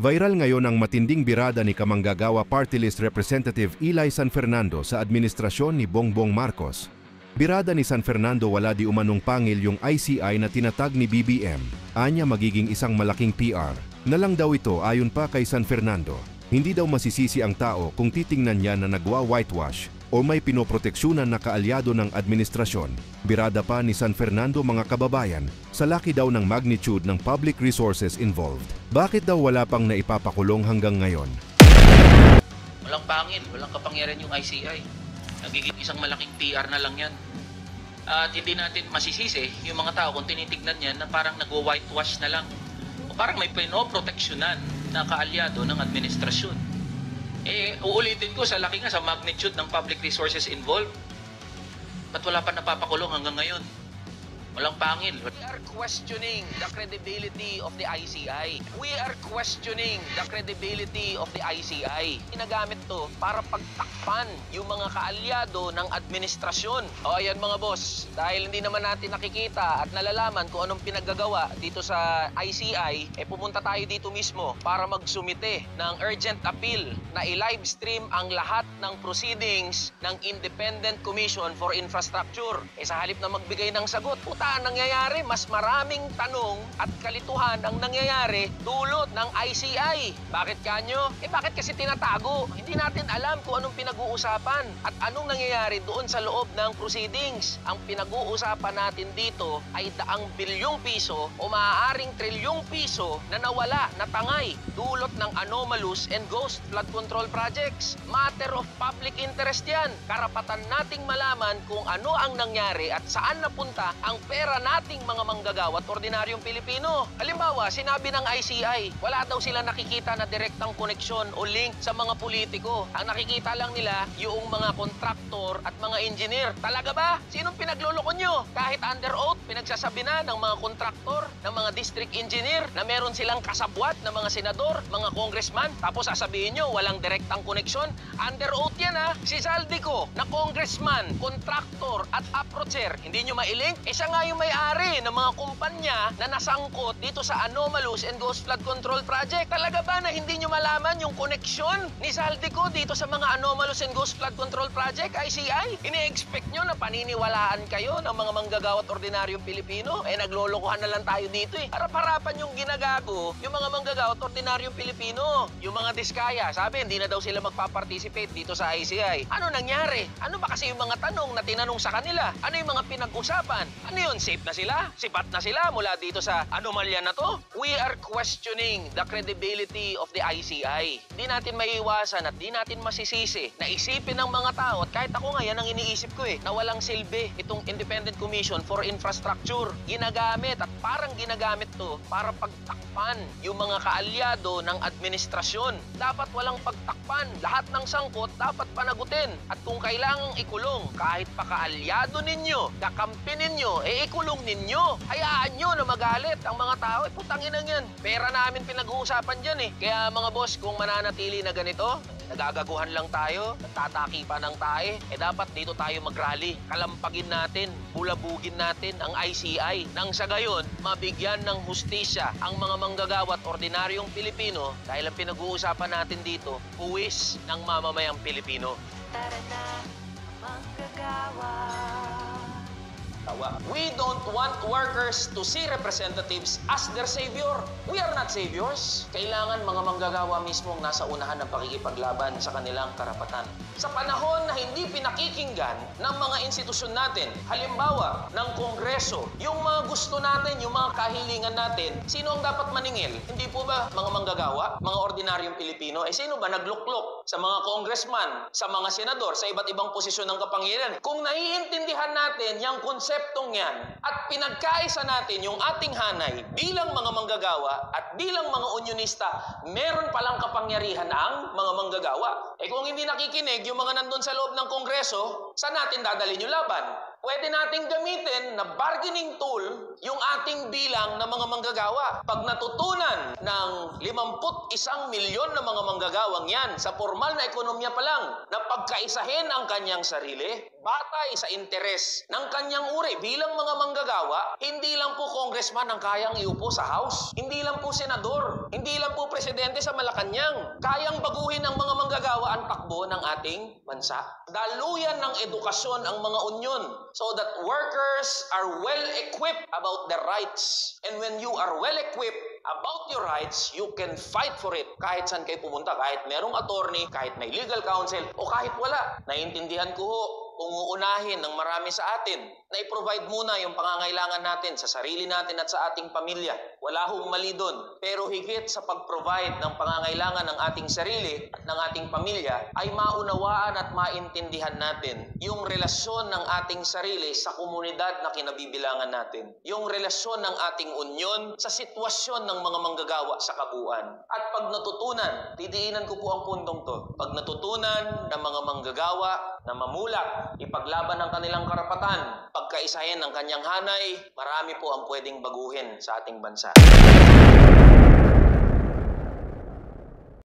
Viral ngayon ang matinding birada ni Kamanggagawa Party List Representative Eli San Fernando sa administrasyon ni Bongbong Marcos. Birada ni San Fernando wala di umanong pangil yung ICI na tinatag ni BBM. Anya magiging isang malaking PR. Nalang daw ito ayon pa kay San Fernando. Hindi daw masisisi ang tao kung titingnan niya na nagwa-whitewash o may pinoproteksyonan na kaalyado ng administrasyon. Birada pa ni San Fernando mga kababayan sa laki daw ng magnitude ng public resources involved. Bakit daw wala pang naipapakulong hanggang ngayon? Walang pangil, walang kapangyarihan yung ICI. Nagiging isang malaking PR na lang yan. At hindi natin masisisi yung mga tao kung tinitignan yan na parang nagwa-whitewash na lang. O parang may pinoproteksyonan na kaalyado ng administrasyon. Uulitin ko sa laki nga sa magnitude ng public resources involved. Ba't wala pa napapakulong hanggang ngayon? Walang pangil. We are questioning the credibility of the ICI. We are questioning the credibility of the ICI. Ginagamit to para pagtakpan yung mga kaalyado ng administrasyon. O ayan mga boss, dahil hindi naman natin nakikita at nalalaman kung anong pinaggagawa dito sa ICI, pumunta tayo dito mismo para magsumite ng urgent appeal na i-live stream ang lahat ng proceedings ng Independent Commission for Infrastructure. Sa halip na magbigay ng sagot, nangyayari, mas maraming tanong at kalituhan ang nangyayari dulot ng ICI. Bakit kanyo? Bakit kasi tinatago? Hindi natin alam kung anong pinag-uusapan at anong nangyayari doon sa loob ng proceedings. Ang pinag-uusapan natin dito ay daang bilyong piso o maaaring trilyong piso na nawala, natangay, dulot ng anomalous and ghost flood control projects. Matter of public interest yan. Karapatan nating malaman kung ano ang nangyari at saan napunta ang pera nating mga manggagawa at ordinaryong Pilipino. Halimbawa, sinabi ng ICI, wala daw sila nakikita na direktang koneksyon o link sa mga politiko. Ang nakikita lang nila yung mga kontraktor at mga engineer. Talaga ba? Sinong pinagloloko nyo? Kahit under oath, pinagsasabi na ng mga kontraktor, ng mga district engineer na meron silang kasabwat ng mga senador, mga congressman, tapos sasabihin nyo walang direktang koneksyon. Under oath yan ha. Si Zaldico na congressman, kontraktor at approacher, hindi nyo mailink? Siya nga yung may-ari ng mga kumpanya na nasangkot dito sa anomalous and ghost flood control project. Talaga ba na hindi nyo malaman yung koneksyon ni Zaldico dito sa mga anomalous and ghost flood control project, ICI? Ini-expect nyo na paniniwalaan kayo ng mga manggagawa at ordinaryong Pilipino? Naglolokohan na lang tayo dito Harap-harapan yung ginagago yung mga manggagawa at ordinaryong Pilipino. Yung mga diskaya, sabi, hindi na daw sila magpa-participate dito sa ICI. Ano nangyari? Ano ba kasi yung mga tanong na tinanong sa kanila? Ano yung mga pinag-usapan? Ano yun? Safe na sila? Sipat na sila mula dito sa anomalya na to? We are questioning the credibility of the ICI. Di natin maiiwasan at di natin masisisi na isipin ng mga tao, at kahit ako nga yan ang iniisip ko na walang silbi itong Independent Commission for Infrastructure. Ginagamit at parang ginagamit to para pagtakpan yung mga kaalyado ng administrasyon. Dapat walang pagtakpan. Lahat ng sangkot dapat panagutin. At kung kailangang ikulong, kahit pa kaalyado ninyo, kakampi ninyo, ikulong ninyo. Hayaan nyo na magalit ang mga tao. Putangin na yan. Pera namin pinag-uusapan dyan Kaya mga boss, kung mananatili na ganito, nagagaguhan lang tayo, nagtataki pa ng tae, dapat dito tayo mag-rally. Kalampagin natin, bulabugin natin ang ICI. Nang sa gayon, mabigyan ng hustisya ang mga manggagawa at ordinaryong Pilipino dahil ang pinag-uusapan natin dito, buwis ng mamamayang Pilipino. Tara na, manggagawa. We don't want workers to see representatives as their savior. We are not saviors. Kailangan mga manggagawa mismo ang nasa unahan ng pakikipaglaban sa kanilang karapatan. Sa panahon na hindi pinakikinggan ng mga institusyon natin, halimbawa ng Kongreso, yung mga gusto natin, yung mga kahilingan natin, sino ang dapat maningil? Hindi po ba mga manggagawa, mga ordinaryong Pilipino? Sino ba nagluklok sa mga congressman, sa mga senador, sa iba't ibang posisyon ng kapangyarihan? Kung naiintindihan natin yung konseptong yan at pinagkaisa natin yung ating hanay bilang mga manggagawa at bilang mga unionista, meron palang kapangyarihan ang mga manggagawa. Kung hindi nakikinig yung mga nandun sa loob ng Kongreso, saan natin dadalhin yung laban? Pwede nating gamitin na bargaining tool yung ating bilang ng mga manggagawa. Pag natutunan ng 51 milyon na mga manggagawang yan sa formal na ekonomiya pa lang na pagkaisahin ang kanyang sarili, batay sa interes ng kanyang uri bilang mga manggagawa, hindi lang po congressman ang kayang iupo sa House, hindi lang po senador, hindi lang po presidente sa Malacanang. Kayang baguhin ng mga manggagawa ang takbo ng ating bansa. Daluyan ng edukasyon ang mga union so that workers are well-equipped about their rights. And when you are well-equipped about your rights, you can fight for it. Kahit saan kayo pumunta, kahit merong attorney, kahit may legal counsel, o kahit wala. Naiintindihan ko ho, kung uunahin ng marami sa atin na i-provide muna yung pangangailangan natin sa sarili natin at sa ating pamilya. Wala hong mali doon. Pero higit sa pag-provide ng pangangailangan ng ating sarili at ng ating pamilya, ay maunawaan at maintindihan natin yung relasyon ng ating sarili sa komunidad na kinabibilangan natin. Yung relasyon ng ating unyon sa sitwasyon ng mga manggagawa sa kabuuan. At pag natutunan, didiinan ko po ang puntong to, pag natutunan ng mga manggagawa na mamulak, ipaglaban ang kanilang karapatan, pagkaisahin ng kanyang hanay, marami po ang pwedeng baguhin sa ating bansa.